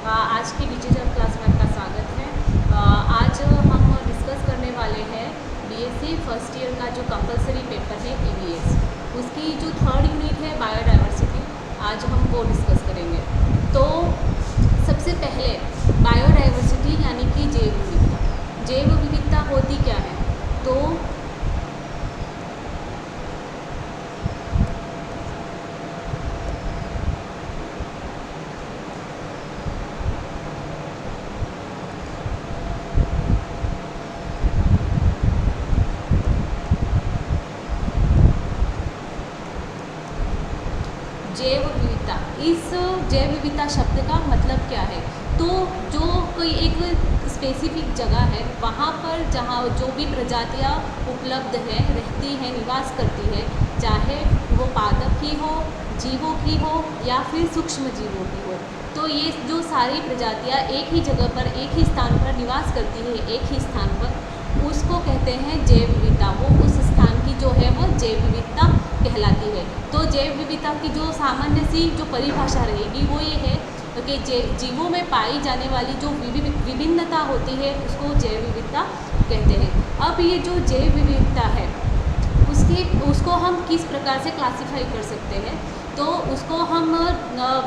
आज की digital class में आपका स्वागत है। आज हम डिस्कस करने वाले हैं बीएससी फर्स्ट ईयर का जो कंपलसरी पेपर है ईवीएस, उसकी जो थर्ड यूनिट है बायोडाइवर्सिटी, आज हम वो डिस्कस करेंगे। तो सबसे पहले बायोडाइवर्सिटी यानी कि जैव विविधता। जैव विविधता होती क्या है? तो जैव विविधता, इस जैव विविधता शब्द का मतलब क्या है? तो जो कोई एक स्पेसिफिक जगह है, वहाँ पर जहाँ जो भी प्रजातियाँ उपलब्ध हैं, रहती हैं, निवास करती है, चाहे वो पादप की हो, जीवों की हो या फिर सूक्ष्म जीवों की हो, तो ये जो सारी प्रजातियाँ एक ही जगह पर, एक ही स्थान पर निवास करती है, एक ही स्थान पर, उसको कहते हैं जैव विविधता। वो उस स्थान की जो है वो जैव विविधता कहलाती है। तो जैव विविधता की जो सामान्य सी जो परिभाषा रहेगी वो ये है कि जीवों में पाई जाने वाली जो विभिन्नता होती है उसको जैव विविधता कहते हैं। अब ये जो जैव विविधता है उसको हम किस प्रकार से क्लासिफाई कर सकते हैं? तो उसको हम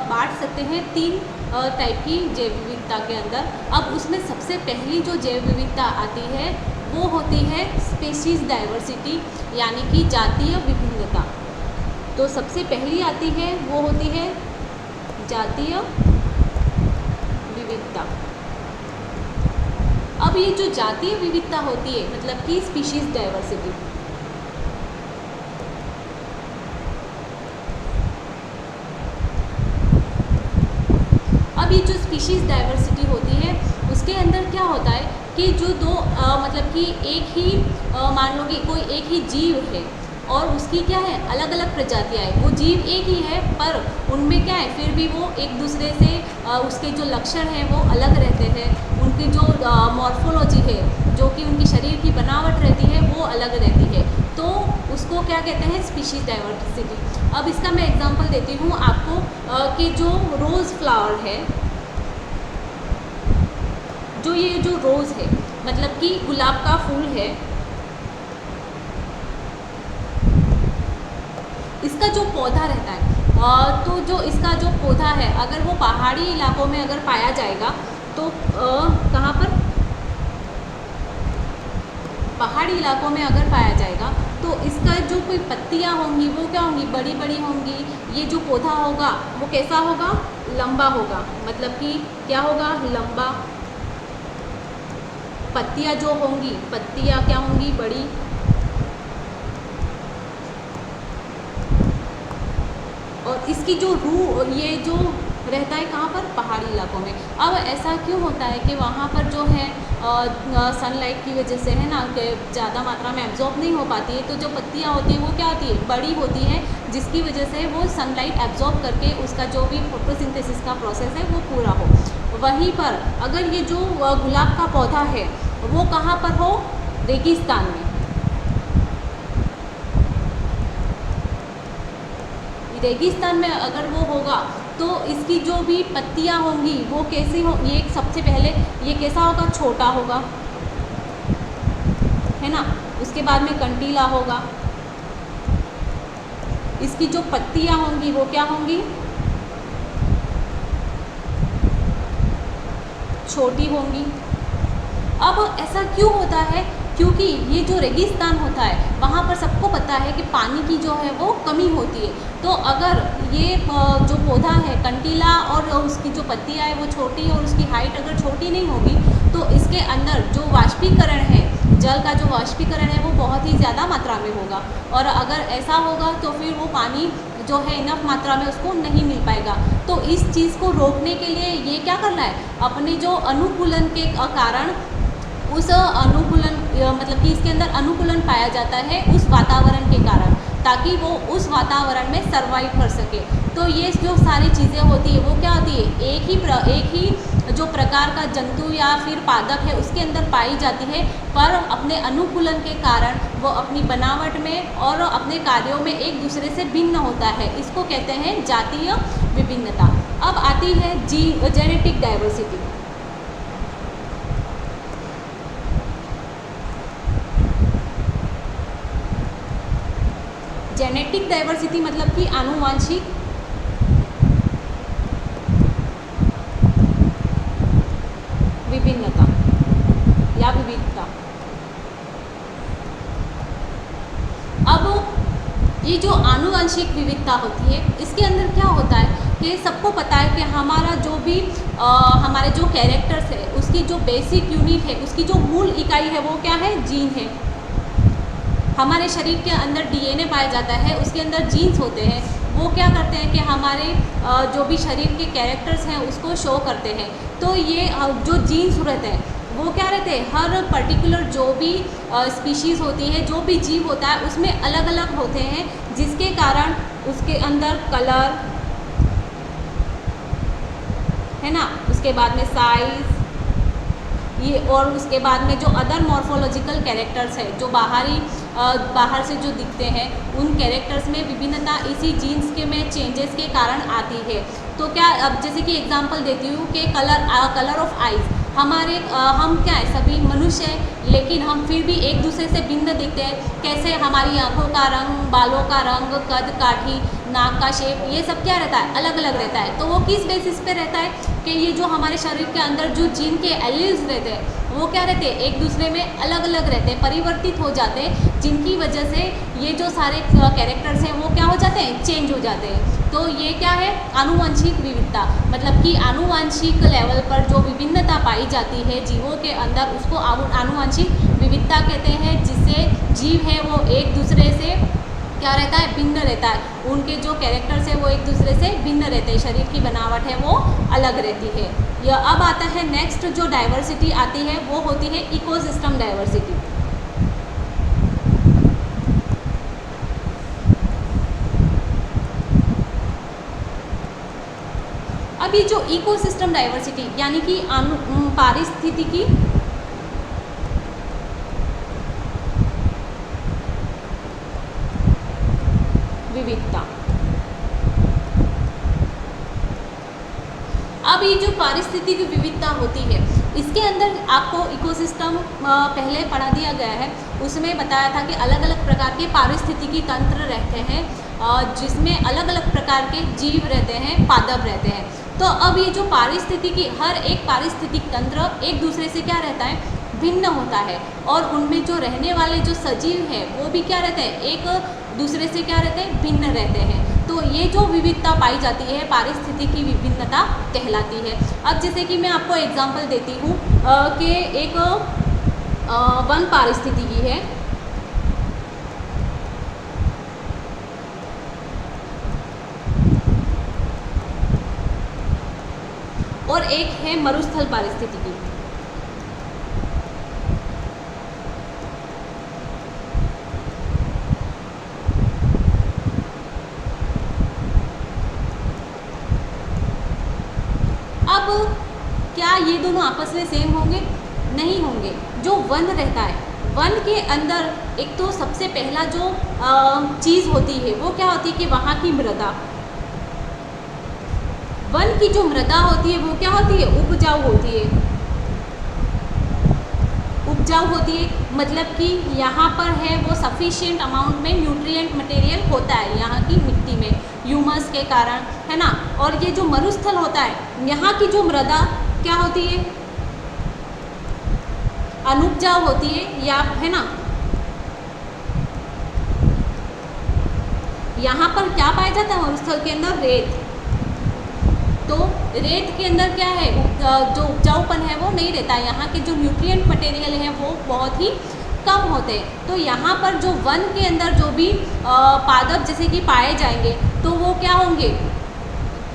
बांट सकते हैं तीन टाइप की जैव विविधता के अंदर। अब उसमें सबसे पहली जो जैव विविधता आती है वो होती है स्पीशीज़ डाइवर्सिटी यानी कि जातीय विभिन्नता। तो सबसे पहली आती है वो होती है जातीय विविधता। अब ये जो जातीय विविधता होती है मतलब कि स्पीशीज़ डाइवर्सिटी, अब ये जो स्पीशीज़ डाइवर्सिटी होती है उसके अंदर क्या होता है कि जो दो मतलब कि एक ही मान लो कि कोई एक ही जीव है और उसकी क्या है अलग अलग प्रजातियाँ हैं। वो जीव एक ही है पर उनमें क्या है फिर भी वो एक दूसरे से उसके जो लक्षण हैं वो अलग रहते हैं। उनकी जो मॉर्फोलॉजी है, जो कि उनकी शरीर की बनावट रहती है वो अलग रहती है। तो उसको क्या कहते हैं? Species diversity. अब इसका मैं एग्जांपल देती हूँ आपको कि जो रोज़ फ्लावर है, जो ये जो रोज़ है मतलब कि गुलाब का फूल है, इसका जो पौधा रहता है तो जो इसका जो पौधा है अगर वो पहाड़ी इलाकों में अगर पाया जाएगा तो कहाँ पर? पहाड़ी इलाकों में अगर पाया जाएगा तो इसका जो कोई पत्तियाँ होंगी वो क्या होंगी? बड़ी बड़ी होंगी। ये जो पौधा होगा वो कैसा होगा? लंबा होगा। मतलब कि क्या होगा? लंबा। पत्तियाँ जो होंगी, पत्तियाँ क्या होंगी? बड़ी। और इसकी जो रूह ये जो रहता है कहाँ पर? पहाड़ी इलाकों में। अब ऐसा क्यों होता है कि वहाँ पर जो है सनलाइट की वजह से है ना कि ज़्यादा मात्रा में एब्जॉर्ब नहीं हो पाती है, तो जो पत्तियाँ होती हैं वो क्या होती है? बड़ी होती हैं, जिसकी वजह से वो सनलाइट एब्जॉर्ब करके उसका जो भी फोटोसिंथेसिस का प्रोसेस है वो पूरा हो। वहीं पर अगर ये जो गुलाब का पौधा है वो कहाँ पर हो? रेगिस्तान में। रेगिस्तान में अगर वो होगा तो इसकी जो भी पत्तियाँ होंगी वो कैसी हो? ये सबसे पहले ये कैसा होगा? छोटा होगा, है ना। उसके बाद में कंटीला होगा। इसकी जो पत्तियाँ होंगी वो क्या होंगी? छोटी होंगी। अब ऐसा क्यों होता है? क्योंकि ये जो रेगिस्तान होता है वहाँ पर सबको पता है कि पानी की जो है वो कमी होती है। तो अगर ये जो पौधा है कंटीला और उसकी जो पत्तियाँ है वो छोटी और उसकी हाइट अगर छोटी नहीं होगी तो इसके अंदर जो वाष्पीकरण है, जल का जो वाष्पीकरण है वो बहुत ही ज़्यादा मात्रा में होगा। और अगर ऐसा होगा तो फिर वो पानी जो है इनफ मात्रा में उसको नहीं मिल पाएगा। तो इस चीज़ को रोकने के लिए ये क्या करना है? अपने जो अनुकूलन के कारण उस अनुकूलन मतलब कि इसके अंदर अनुकूलन पाया जाता है उस वातावरण के कारण, ताकि वो उस वातावरण में सर्वाइव कर सके। तो ये जो सारी चीज़ें होती है वो क्या होती है? एक ही जो प्रकार का जंतु या फिर पादप है उसके अंदर पाई जाती है, पर अपने अनुकूलन के कारण वो अपनी बनावट में और अपने कार्यों में एक दूसरे से भिन्न होता है। इसको कहते हैं जातीय विभिन्नता। अब आती है जेनेटिक डाइवर्सिटी। जेनेटिक डाइवर्सिटी मतलब कि आनुवांशिक विभिन्नता या विविधता। अब ये जो आनुवंशिक विविधता होती है, इसके अंदर क्या होता है कि सबको पता है कि हमारा जो भी हमारे जो कैरेक्टर्स है, उसकी जो बेसिक यूनिट है, उसकी जो मूल इकाई है वो क्या है, जीन है। हमारे शरीर के अंदर डीएनए पाया जाता है, उसके अंदर जीन्स होते हैं, वो क्या करते हैं कि हमारे जो भी शरीर के कैरेक्टर्स हैं उसको शो करते हैं। तो ये जो जीन्स रहते हैं वो क्या रहते हैं, हर पर्टिकुलर जो भी स्पीशीज़ होती है, जो भी जीव होता है उसमें अलग अलग होते हैं, जिसके कारण उसके अंदर कलर है ना, उसके बाद में साइज़, ये और उसके बाद में जो अदर मॉर्फोलॉजिकल कैरेक्टर्स है, जो बाहर से जो दिखते हैं, उन कैरेक्टर्स में विभिन्नता इसी जीन्स के में चेंजेस के कारण आती है। तो क्या, अब जैसे कि एग्जांपल देती हूँ कि कलर ऑफ आइज़, हमारे हम क्या है, सभी मनुष्य हैं, लेकिन हम फिर भी एक दूसरे से भिन्न दिखते हैं। कैसे, हमारी आँखों का रंग, बालों का रंग, कद काठी, नाक का शेप, ये सब क्या रहता है, अलग अलग रहता है। तो वो किस बेसिस पे रहता है कि ये जो हमारे शरीर के अंदर जो जीन के एलील्स रहते हैं वो क्या रहते हैं, एक दूसरे में अलग अलग रहते हैं, परिवर्तित हो जाते हैं, जिनकी वजह से ये जो सारे कैरेक्टर्स हैं वो क्या हो जाते हैं, चेंज हो जाते हैं। तो ये क्या है, आनुवंशिक विविधता, मतलब कि आनुवंशिक लेवल पर जो विभिन्नता पाई जाती है जीवों के अंदर, उसको आनुवंशिक विविधता कहते हैं, जिससे जीव है वो एक दूसरे से क्या रहता है, भिन्न रहता है। उनके जो कैरेक्टर्स है वो एक दूसरे से भिन्न रहते हैं, शरीर की बनावट है वो अलग रहती है। यह अब आता है नेक्स्ट जो डाइवर्सिटी आती है वो होती है इकोसिस्टम डाइवर्सिटी। अब ये जो इकोसिस्टम डाइवर्सिटी यानी कि पारिस्थितिकी विविधता, अब ये जो पारिस्थितिकी विविधता होती है, इसके अंदर आपको इकोसिस्टम पहले पढ़ा दिया गया है, उसमें बताया था कि अलग अलग प्रकार के पारिस्थितिकी तंत्र रहते हैं, जिसमें अलग अलग प्रकार के जीव रहते हैं, पादप रहते हैं। तो अब ये जो पारिस्थितिकी, हर एक पारिस्थितिक तंत्र एक दूसरे से क्या रहता है, भिन्न होता है, और उनमें जो रहने वाले जो सजीव हैं वो भी क्या रहते हैं, एक दूसरे से क्या रहते हैं, भिन्न रहते हैं। तो ये जो विविधता पाई जाती है पारिस्थितिकी विभिन्नता कहलाती है। अब जैसे कि मैं आपको एग्जांपल देती हूँ कि एक वन पारिस्थितिकी है, और एक है मरुस्थल पारिस्थितिकी। अब क्या ये दोनों आपस में सेम होंगे? नहीं होंगे। जो वन रहता है, वन के अंदर एक तो सबसे पहला जो चीज़ होती है वो क्या होती है कि वहाँ की मृदा, वन की जो मृदा होती है वो क्या होती है, उपजाऊ होती है। उपजाऊ होती है मतलब कि यहाँ पर है वो सफिशिएंट अमाउंट में न्यूट्रिएंट मटेरियल होता है यहाँ की मिट्टी में, ह्यूमस के कारण, है ना। और ये जो मरुस्थल होता है, यहाँ की जो मृदा क्या होती है, अनुपजाऊ होती है, या है ना। यहाँ पर क्या पाया जाता है मरुस्थल के अंदर, रेत। तो रेत के अंदर क्या है, जो उपजाऊपन है वो नहीं रहता है, यहाँ के जो न्यूट्रिएंट मटेरियल हैं वो बहुत ही कम होते हैं। तो यहाँ पर जो वन के अंदर जो भी पादप जैसे कि पाए जाएंगे तो वो क्या होंगे,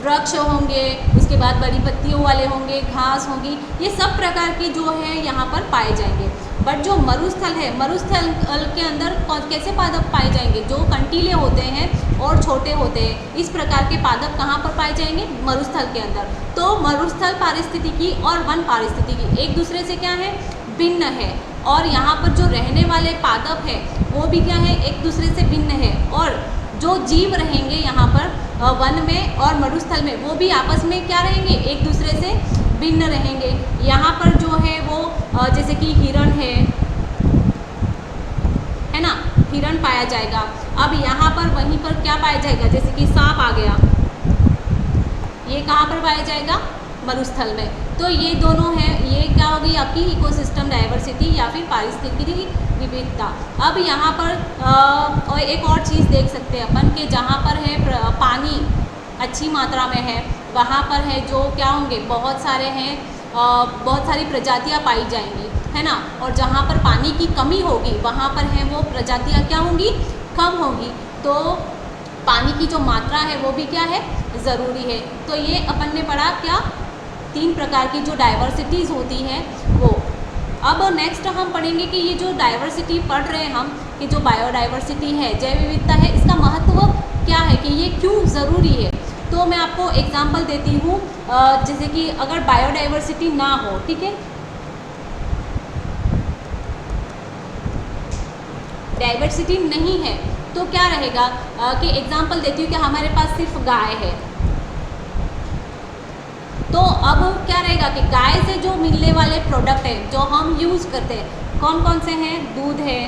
वृक्ष होंगे, उसके बाद बड़ी पत्तियों वाले होंगे, घास होंगी, ये सब प्रकार की जो है यहाँ पर पाए जाएंगे। बट जो मरुस्थल है, मरुस्थल के अंदर कैसे पादप पाए जाएंगे, जो कंटीले होते हैं और छोटे होते हैं, इस प्रकार के पादप कहाँ पर पाए जाएंगे, मरुस्थल के अंदर। तो मरुस्थल पारिस्थितिकी और वन पारिस्थितिकी एक दूसरे से क्या है, भिन्न है। और यहाँ पर जो रहने वाले पादप है वो भी क्या है, एक दूसरे से भिन्न है। और जो जीव रहेंगे यहाँ पर वन में और मरुस्थल में, वो भी आपस में क्या रहेंगे, एक दूसरे से भिन्न रहेंगे। यहाँ पर जो है वो जैसे कि हिरण है ना, हिरण पाया जाएगा। अब यहाँ पर वहीं पर क्या पाया जाएगा, जैसे कि सांप आ गया, ये कहाँ पर पाया जाएगा, मरुस्थल में। तो ये दोनों हैं, ये क्या होगी आपकी इकोसिस्टम डाइवर्सिटी या फिर पारिस्थितिकी विविधता। अब यहाँ पर और एक और चीज़ देख सकते हैं अपन कि जहाँ पर है पानी अच्छी मात्रा में है, वहाँ पर है जो क्या होंगे, बहुत सारे हैं, बहुत सारी प्रजातियाँ पाई जाएंगी, है ना। और जहाँ पर पानी की कमी होगी वहाँ पर है वो प्रजातियाँ क्या होंगी, कम होंगी। तो पानी की जो मात्रा है वो भी क्या है, ज़रूरी है। तो ये अपन ने पढ़ा क्या, 3 प्रकार की जो डाइवर्सिटीज़ होती हैं वो। अब नेक्स्ट हम पढ़ेंगे कि ये जो डाइवर्सिटी पढ़ रहे हैं हम, कि जो बायोडाइवर्सिटी है, जैव विविधता है, इसका महत्व क्या है, कि ये क्यों ज़रूरी है। तो मैं आपको एग्जांपल देती हूँ, जैसे कि अगर बायोडाइवर्सिटी ना हो, ठीक है, डाइवर्सिटी नहीं है तो क्या रहेगा, कि एग्जांपल देती हूँ कि हमारे पास सिर्फ गाय है, तो अब क्या रहेगा कि गाय से जो मिलने वाले प्रोडक्ट है जो हम यूज़ करते हैं, कौन कौन से हैं, दूध है,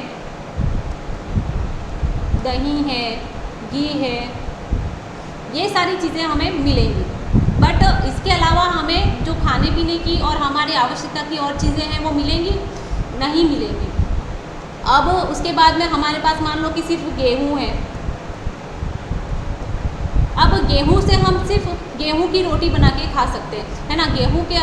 दही है, घी है, ये सारी चीज़ें हमें मिलेंगी। बट इसके अलावा हमें जो खाने पीने की और हमारी आवश्यकता की और चीज़ें हैं वो मिलेंगी, नहीं मिलेंगी। अब उसके बाद में हमारे पास मान लो कि सिर्फ गेहूँ है। अब गेहूँ से हम सिर्फ गेहूँ की रोटी बना के खा सकते हैं, है ना।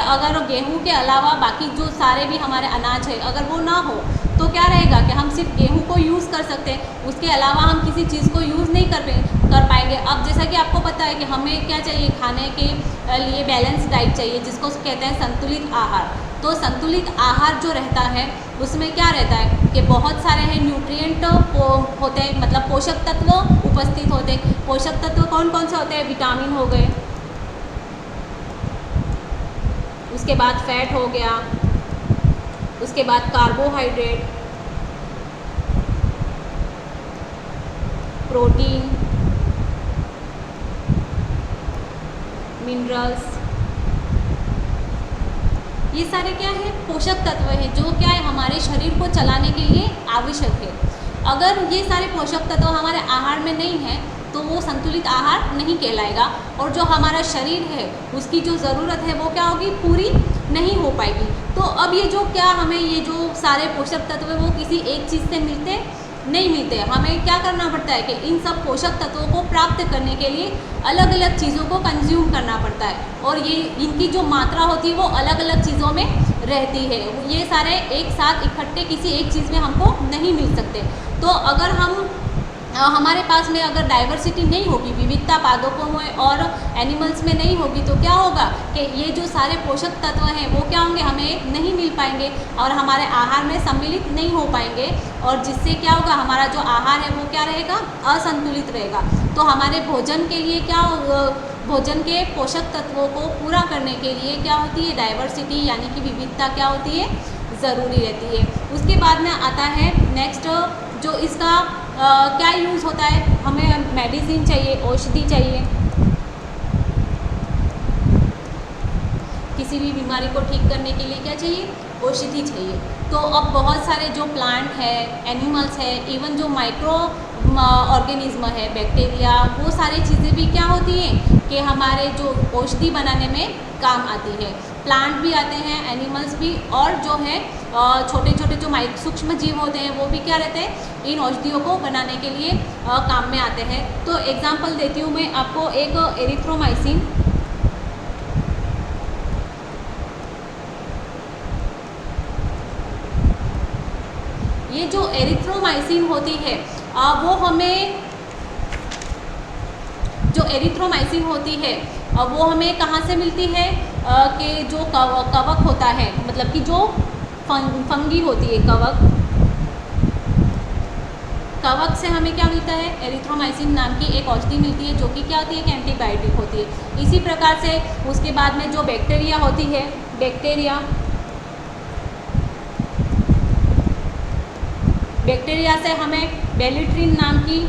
अगर गेहूँ के अलावा बाकी जो सारे भी हमारे अनाज है अगर वो ना हो तो क्या रहेगा कि हम सिर्फ गेहूँ को यूज़ कर सकते हैं, उसके अलावा हम किसी चीज़ को यूज़ नहीं कर पाएंगे। अब जैसा कि आपको पता है कि हमें क्या चाहिए, खाने के लिए बैलेंस डाइट चाहिए, जिसको कहते हैं संतुलित आहार। तो संतुलित आहार जो रहता है उसमें क्या रहता है कि बहुत सारे हैं न्यूट्रिएंट होते हैं, मतलब पोषक तत्व उपस्थित होते हैं। पोषक तत्व कौन कौन से होते हैं, विटामिन हो गए, उसके बाद फैट हो गया, उसके बाद कार्बोहाइड्रेट, प्रोटीन, मिनरल्स, ये सारे क्या है, पोषक तत्व हैं जो क्या है हमारे शरीर को चलाने के लिए आवश्यक है। अगर ये सारे पोषक तत्व हमारे आहार में नहीं है तो वो संतुलित आहार नहीं कहलाएगा, और जो हमारा शरीर है उसकी जो ज़रूरत है वो क्या होगी, पूरी नहीं हो पाएगी। तो अब ये जो क्या हमें ये जो सारे पोषक तत्व है वो किसी एक चीज़ से मिलते नहीं मिलते। हमें क्या करना पड़ता है कि इन सब पोषक तत्वों को प्राप्त करने के लिए अलग अलग चीज़ों को कंज्यूम करना पड़ता है, और ये इनकी जो मात्रा होती है वो अलग अलग चीज़ों में रहती है। ये सारे एक साथ इकट्ठे किसी एक चीज़ में हमको नहीं मिल सकते। तो अगर हमारे पास में अगर डाइवर्सिटी नहीं होगी, विविधता पादपों में और एनिमल्स में नहीं होगी, तो क्या होगा कि ये जो सारे पोषक तत्व हैं वो क्या होंगे, हमें नहीं मिल पाएंगे और हमारे आहार में सम्मिलित नहीं हो पाएंगे, और जिससे क्या होगा, हमारा जो आहार है वो क्या रहेगा, असंतुलित रहेगा। तो हमारे भोजन के लिए क्या, भोजन के पोषक तत्वों को पूरा करने के लिए क्या होती है, डाइवर्सिटी यानी कि विविधता क्या होती है, ज़रूरी रहती है। उसके बाद में आता है नेक्स्ट, जो इसका क्या यूज़ होता है, हमें मेडिसिन चाहिए, औषधि चाहिए, किसी भी बीमारी को ठीक करने के लिए क्या चाहिए, औषधि चाहिए। तो अब बहुत सारे जो प्लांट है, एनिमल्स है, इवन जो माइक्रो ऑर्गेनिज्म है, बैक्टीरिया, वो सारी चीज़ें भी क्या होती हैं कि हमारे जो औषधि बनाने में काम आती है। प्लांट भी आते हैं, एनिमल्स भी, और जो है छोटे छोटे जो सूक्ष्म जीव होते हैं वो भी क्या रहते हैं, इन औषधियों को बनाने के लिए काम में आते हैं। तो एग्जांपल देती हूँ मैं आपको, एक एरिथ्रोमाइसिन, ये जो एरिथ्रोमाइसिन होती है वो हमें, जो एरिथ्रोमाइसिन होती है वो हमें कहाँ से मिलती है, कि जो कवक होता है, मतलब कि जो फंगी होती है, कवक से हमें क्या मिलता है, एरिथ्रोमाइसिन नाम की एक औषधि मिलती है, जो कि क्या होती है, एक एंटीबायोटिक होती है। इसी प्रकार से उसके बाद में जो बैक्टीरिया होती है, बैक्टीरिया से हमें बेलिट्रिन नाम की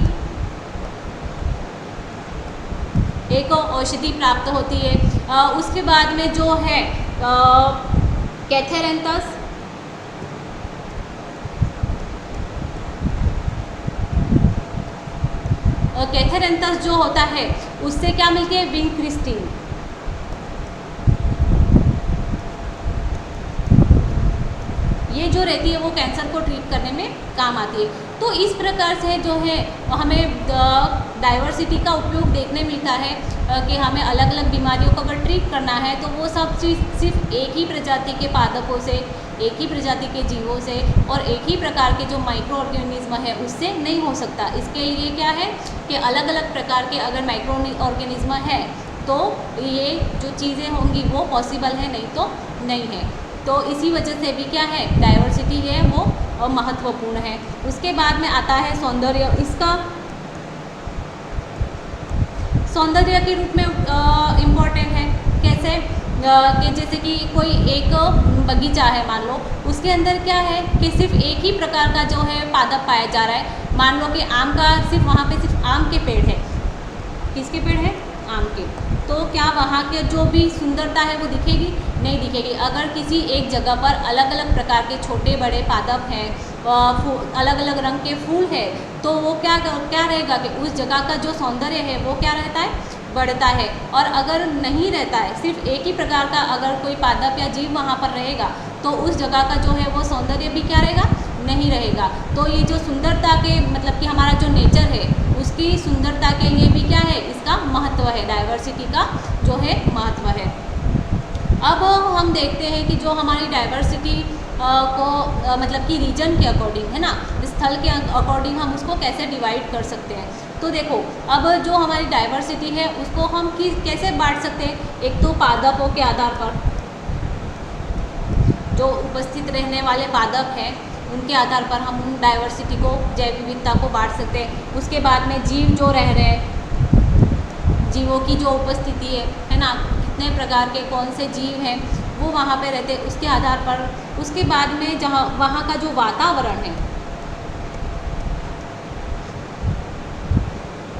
एक औषधि प्राप्त होती है। उसके बाद में जो है कैथेरेंथस, कैथेरेंथस जो होता है उससे क्या मिलती है, विनक्रिस्टिन। ये जो रहती है वो कैंसर को ट्रीट करने में काम आती है। तो इस प्रकार से जो है हमें डाइवर्सिटी का उपयोग देखने मिलता है कि हमें अलग अलग बीमारियों को अगर ट्रीट करना है तो वो सब चीज़ सिर्फ एक ही प्रजाति के पादपों से, एक ही प्रजाति के जीवों से और एक ही प्रकार के जो माइक्रो ऑर्गेनिज्म है उससे नहीं हो सकता। इसके लिए क्या है कि अलग अलग प्रकार के अगर माइक्रो ऑर्गेनिज्म है तो ये जो चीज़ें होंगी वो पॉसिबल है, नहीं तो नहीं है। तो इसी वजह से भी क्या है, डाइवर्सिटी है वो महत्वपूर्ण है। उसके बाद में आता है सौंदर्य। इसका सौंदर्य के रूप में इम्पॉर्टेंट है। कैसे कि जैसे कि कोई एक बगीचा है मान लो, उसके अंदर क्या है कि सिर्फ एक ही प्रकार का जो है पादप पाया जा रहा है। मान लो कि आम का सिर्फ वहाँ पे सिर्फ आम के पेड़ है। किसके पेड़ है, आम के। तो क्या वहाँ के जो भी सुंदरता है वो दिखेगी, नहीं दिखेगी। अगर किसी एक जगह पर अलग अलग प्रकार के छोटे बड़े पादप हैं, अलग अलग रंग के फूल है, तो वो क्या रहेगा कि उस जगह का जो सौंदर्य है वो क्या रहता है, बढ़ता है। और अगर नहीं रहता है, सिर्फ एक ही प्रकार का अगर कोई पादप या जीव वहाँ पर रहेगा तो उस जगह का जो है वो सौंदर्य भी क्या रहेगा, नहीं रहेगा। तो ये जो सुंदरता के मतलब कि हमारा जो नेचर है उसकी सुंदरता के लिए भी क्या है, इसका महत्व है, डाइवर्सिटी का जो है महत्व है। अब हम देखते हैं कि जो हमारी डाइवर्सिटी को मतलब कि रीजन के अकॉर्डिंग है ना, स्थल के अकॉर्डिंग हम उसको कैसे डिवाइड कर सकते हैं। तो देखो अब जो हमारी डाइवर्सिटी है उसको हम कैसे बांट सकते हैं। एक तो पादपों के आधार पर, जो उपस्थित रहने वाले पादप हैं उनके आधार पर हम डाइवर्सिटी को, जैव विविधता को बांट सकते हैं। उसके बाद में जीव जो रह रहे हैं, जीवों की जो उपस्थिति है ना, कितने प्रकार के कौन से जीव हैं वो वहाँ पे रहते हैं, उसके आधार पर। उसके बाद में जहाँ वहाँ का जो वातावरण है,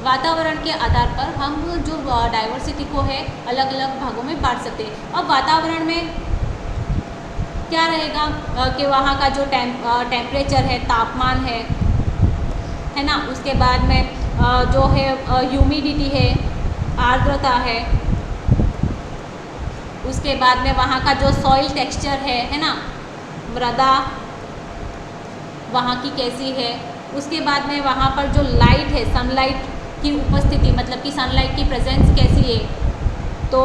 वातावरण के आधार पर हम जो डाइवर्सिटी को है अलग अलग भागों में बांट सकते हैं। अब वातावरण में क्या रहेगा कि वहाँ का जो टेम्परेचर है, तापमान है ना, उसके बाद में जो है ह्यूमिडिटी है, आर्द्रता है, उसके बाद में वहाँ का जो सॉइल टेक्सचर है ना, मृदा वहाँ की कैसी है। उसके बाद में वहाँ पर जो लाइट है, सनलाइट की उपस्थिति मतलब कि सनलाइट की प्रेजेंस कैसी है। तो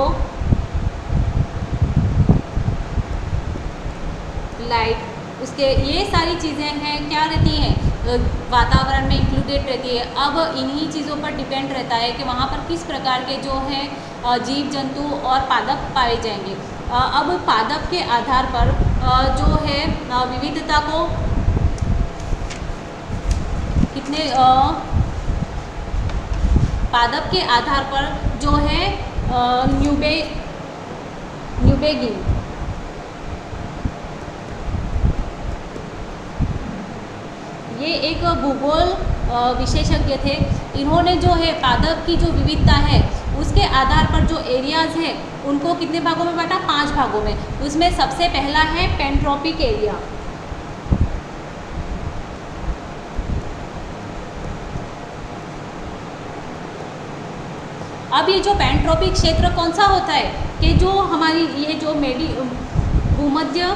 लाइट, उसके ये सारी चीज़ें हैं क्या रहती हैं, वातावरण में इंक्लूडेड रहती है। अब इन्हीं चीज़ों पर डिपेंड रहता है कि वहाँ पर किस प्रकार के जो है जीव जंतु और पादप पाए जाएंगे। अब पादप के आधार पर जो है विविधता को कितने पादप के आधार पर जो है न्यूबेगिन, ये एक भूगोल विशेषज्ञ थे। इन्होंने जो है पादप की जो विविधता है उसके आधार पर जो एरियाज़ है उनको कितने भागों में बांटा, 5 भागों में। उसमें सबसे पहला है पेंट्रोपिक एरिया। अब ये जो पेंट्रोपिक क्षेत्र कौन सा होता है कि जो हमारी ये जो भूमध्य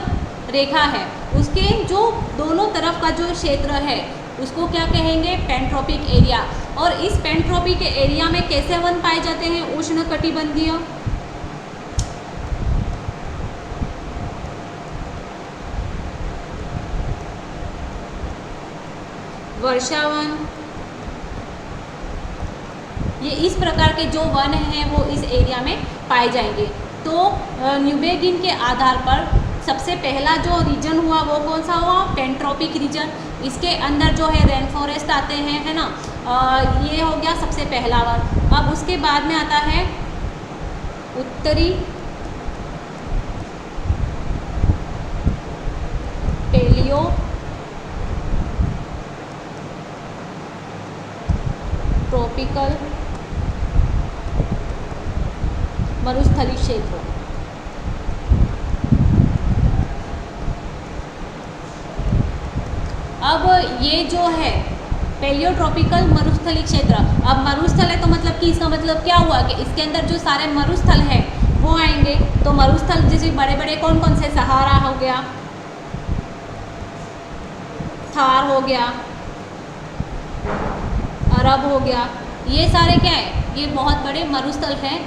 रेखा है उसके जो दोनों तरफ का जो क्षेत्र है उसको क्या कहेंगे, पेंट्रोपिक एरिया। और इस पेंट्रोपिक एरिया में कैसे वन पाए जाते हैं, उष्णकटिबंधीय, वर्षावन, ये इस प्रकार के जो वन हैं वो इस एरिया में पाए जाएंगे। तो न्यूबेगिन के आधार पर सबसे पहला जो रीजन हुआ वो कौन सा हुआ, पेंट्रोपिक रीजन। इसके अंदर जो है रेन फॉरेस्ट आते हैं, है ना, ये हो गया सबसे पहला वन। अब उसके बाद में आता है उत्तरी पेलियो ट्रॉपिकल मरुस्थलीय क्षेत्र। अब ये जो है पैलियोट्रॉपिकल मरुस्थलीय क्षेत्र, अब मरुस्थल है तो मतलब कि इसका मतलब क्या हुआ कि इसके अंदर जो सारे मरुस्थल हैं वो आएंगे। तो मरुस्थल जैसे बड़े बड़े कौन कौन से, सहारा हो गया, थार हो गया, अरब हो गया, ये सारे क्या है, ये बहुत बड़े मरुस्थल हैं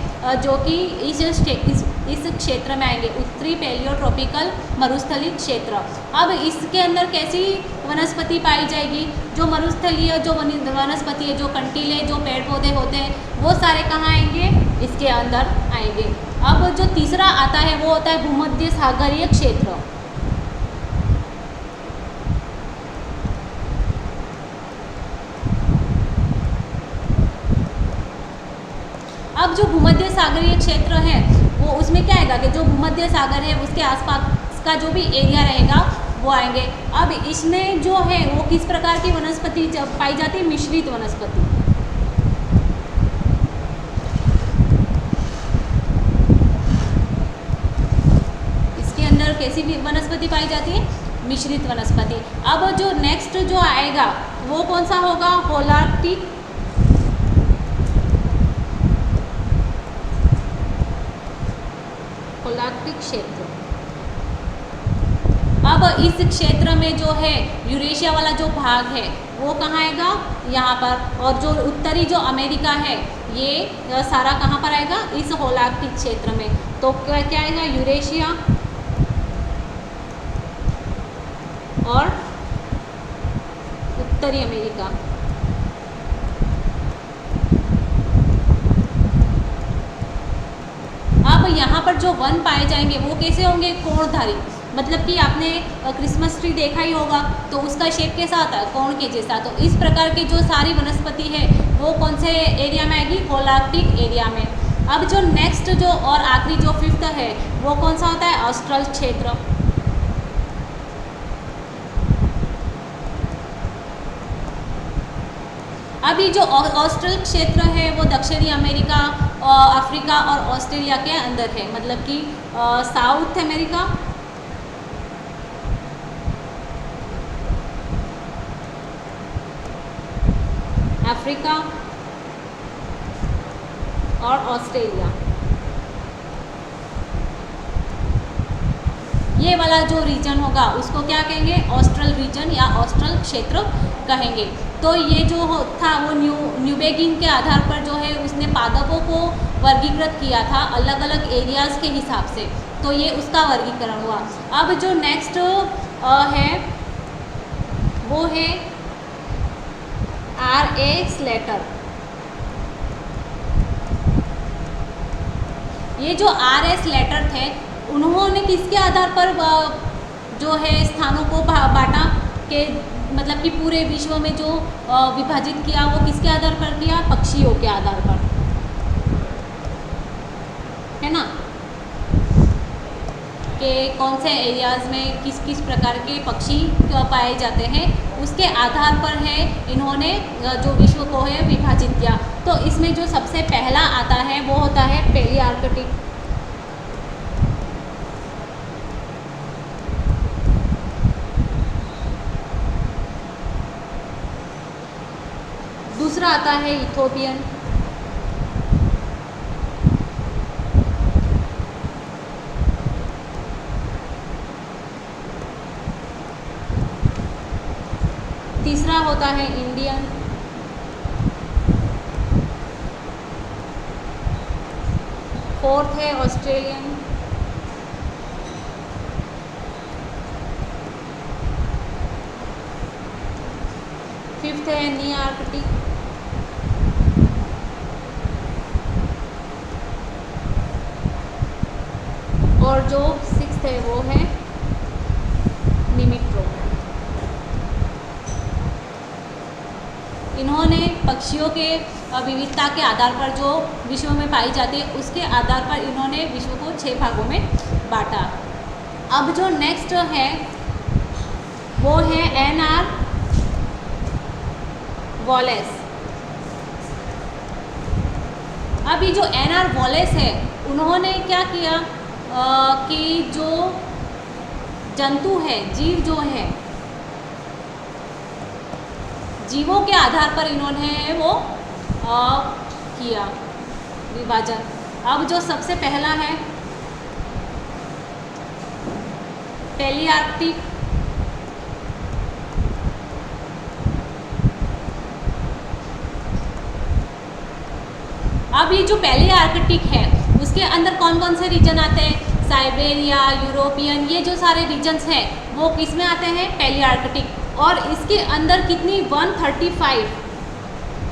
जो कि इस क्षेत्र में आएंगे, उत्तरी पैलियोट्रॉपिकल मरुस्थलीय क्षेत्र। अब इसके अंदर कैसी वनस्पति पाई जाएगी, जो मरुस्थलीय जो वनस्पति है, जो कंटीले जो पेड़ पौधे होते हैं वो सारे कहाँ आएंगे, इसके अंदर आएंगे। अब जो तीसरा आता है वो होता है भूमध्य सागरीय क्षेत्र। अब जो भूमध्य सागरीय क्षेत्र है वो उसमें क्या आएगा कि जो भूमध्य सागर है उसके आसपास का जो भी एरिया रहेगा वो आएंगे। अब इसमें जो है वो किस प्रकार की वनस्पति पाई जाती है, मिश्रित वनस्पति। इसके अंदर कैसी भी वनस्पति पाई जाती है, मिश्रित वनस्पति। अब जो नेक्स्ट जो आएगा वो कौन सा होगा, होलार्क्टिक क्षेत्र। अब इस क्षेत्र में जो है यूरेशिया वाला जो भाग है वो कहाँ आएगा, यहाँ पर। और जो उत्तरी जो अमेरिका है ये सारा कहाँ पर आएगा, इस होलार्क्टिक क्षेत्र में। तो क्या क्या आएगा, यूरेशिया और उत्तरी अमेरिका। अब यहाँ पर जो वन पाए जाएंगे वो कैसे होंगे, कोणधारी। मतलब कि आपने क्रिसमस ट्री देखा ही होगा तो उसका शेप कैसा आता है, कोण के जैसा। तो इस प्रकार की जो सारी वनस्पति है वो कौन से एरिया में आएगी, होलार्क्टिक एरिया में। अब जो नेक्स्ट जो और आखिरी जो फिफ्थ है वो कौन सा होता है, ऑस्ट्रल क्षेत्र। अभी जो ऑस्ट्रल क्षेत्र है वो दक्षिणी अमेरिका, अफ्रीका और ऑस्ट्रेलिया के अंदर है। मतलब कि साउथ अमेरिका, अफ्रीका और ऑस्ट्रेलिया, ये वाला जो रीजन होगा उसको क्या कहेंगे, ऑस्ट्रल रीजन या ऑस्ट्रल क्षेत्र कहेंगे। तो ये जो था वो न्यूबेगिन के आधार पर जो है उसने पादपों को वर्गीकृत किया था अलग अलग एरियाज़ के हिसाब से। तो ये उसका वर्गीकरण हुआ। अब जो नेक्स्ट है वो है R.A. स्लेटर। ये जो R.A. स्लेटर थे उन्होंने किसके आधार पर जो है स्थानों को बांटा के, मतलब कि पूरे विश्व में जो विभाजित किया वो किसके आधार पर किया, पक्षियों के आधार पर, है ना, कि कौन से एरियाज़ में किस किस प्रकार के पक्षी पाए जाते हैं उसके आधार पर है इन्होंने जो विश्व को है विभाजित किया। तो इसमें जो सबसे पहला आता है वो होता है पैलियार्कटिक। दूसरा आता है इथोपियन, तीसरा होता है इंडियन, फोर्थ है ऑस्ट्रेलियन, फिफ्थ है नीआर्कटिक, और जो सिक्स्थ है वो है निमिट्रो। इन्होंने पक्षियों के विविधता के आधार पर जो विश्व में पाई जाती है उसके आधार पर इन्होंने विश्व को 6 भागों में बांटा। अब जो नेक्स्ट है वो है N.R. वॉलेस। अभी जो N.R. वॉलेस है उन्होंने क्या किया कि जो जंतु है, जीव जो है, जीवों के आधार पर इन्होंने वो किया विभाजन। अब जो सबसे पहला है पैलियार्कटिक, अब ये जो पैलियार्कटिक है उसके अंदर कौन कौन से रीजन आते हैं? साइबेरिया, यूरोपियन, ये जो सारे रीजन्स हैं वो किस में आते हैं? पैलियार्कटिक। और इसके अंदर कितनी 135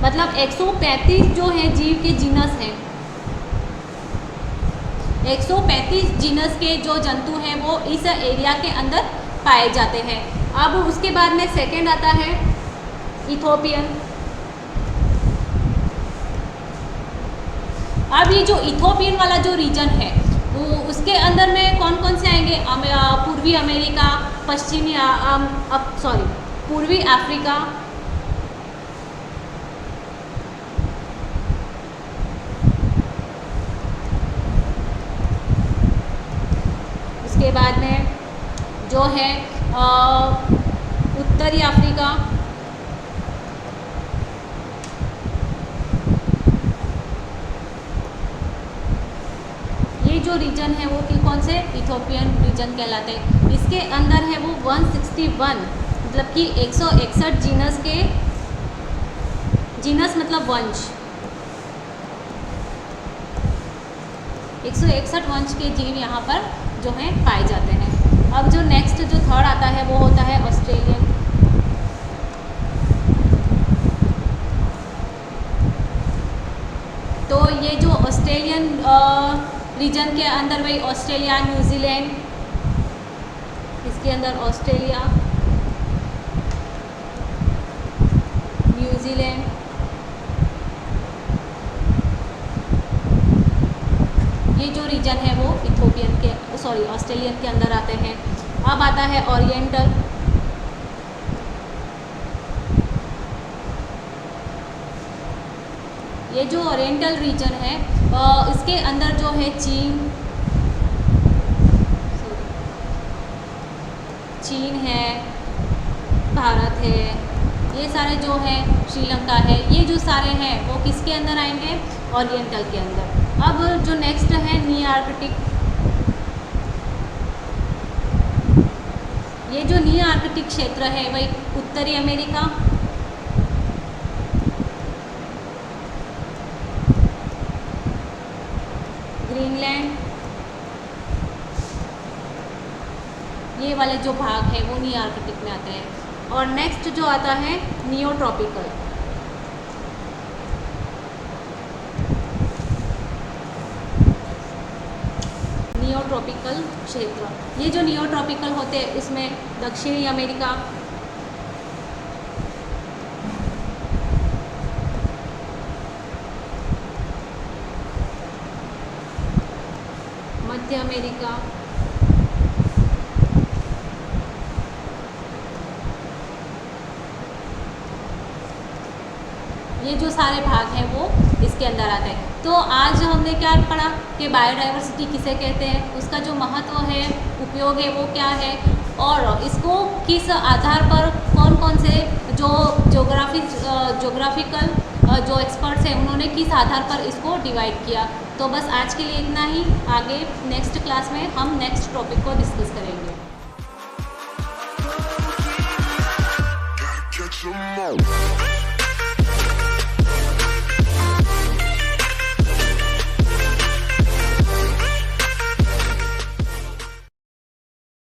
मतलब 135 जो है जीव के जीनस हैं, 135 जीनस के जो जंतु हैं वो इस एरिया के अंदर पाए जाते हैं। अब उसके बाद में सेकेंड आता है इथोपियन। अब ये जो इथोपियन वाला जो रीजन है वो उसके अंदर में कौन कौन से आएंगे? पूर्वी अमेरिका, पूर्वी अफ्रीका, उसके बाद में जो है उत्तरी अफ्रीका, ये जो रीजन है वो कौन से? इथोपियन रीजन कहलाते हैं। इसके अंदर है वो 161 मतलब कि 161 जीनस के, जीनस मतलब वंश, 161 वंश के जीव यहाँ पर जो हैं पाए जाते हैं। अब जो नेक्स्ट जो थर्ड आता है वो होता है ऑस्ट्रेलियन। तो ये जो ऑस्ट्रेलियन रीजन के अंदर वही ऑस्ट्रेलिया, न्यूजीलैंड, इसके अंदर ऑस्ट्रेलिया, न्यूजीलैंड, ये जो रीजन है वो इथोपियन के ऑस्ट्रेलियन के अंदर आते हैं। अब आता है ओरिएंटल। ये जो ओरिएंटल रीजन है इसके अंदर जो है चीन है, भारत है, ये सारे जो हैं, श्रीलंका है, ये जो सारे हैं वो किसके अंदर आएंगे? ओरिएंटल के अंदर। अब जो नेक्स्ट है नीआर्कटिक। ये जो नीआर्कटिक क्षेत्र है वही उत्तरी अमेरिका, ग्रीनलैंड, ये वाले जो भाग है वो नीआर्कटिक में आते हैं। और नेक्स्ट जो आता है नियोट्रॉपिकल। नियोट्रॉपिकल क्षेत्र, ये जो नियोट्रॉपिकल होते हैं इसमें दक्षिणी अमेरिका, मध्य अमेरिका, ये जो सारे भाग हैं वो इसके अंदर आते हैं। तो आज हमने क्या पढ़ा कि बायोडाइवर्सिटी किसे कहते हैं, उसका जो महत्व है, उपयोग है वो क्या है, और इसको किस आधार पर कौन कौन से जो जोग्राफिकल जो एक्सपर्ट्स हैं उन्होंने किस आधार पर इसको डिवाइड किया। तो बस आज के लिए इतना ही। आगे नेक्स्ट क्लास में हम नेक्स्ट टॉपिक को डिस्कस करेंगे।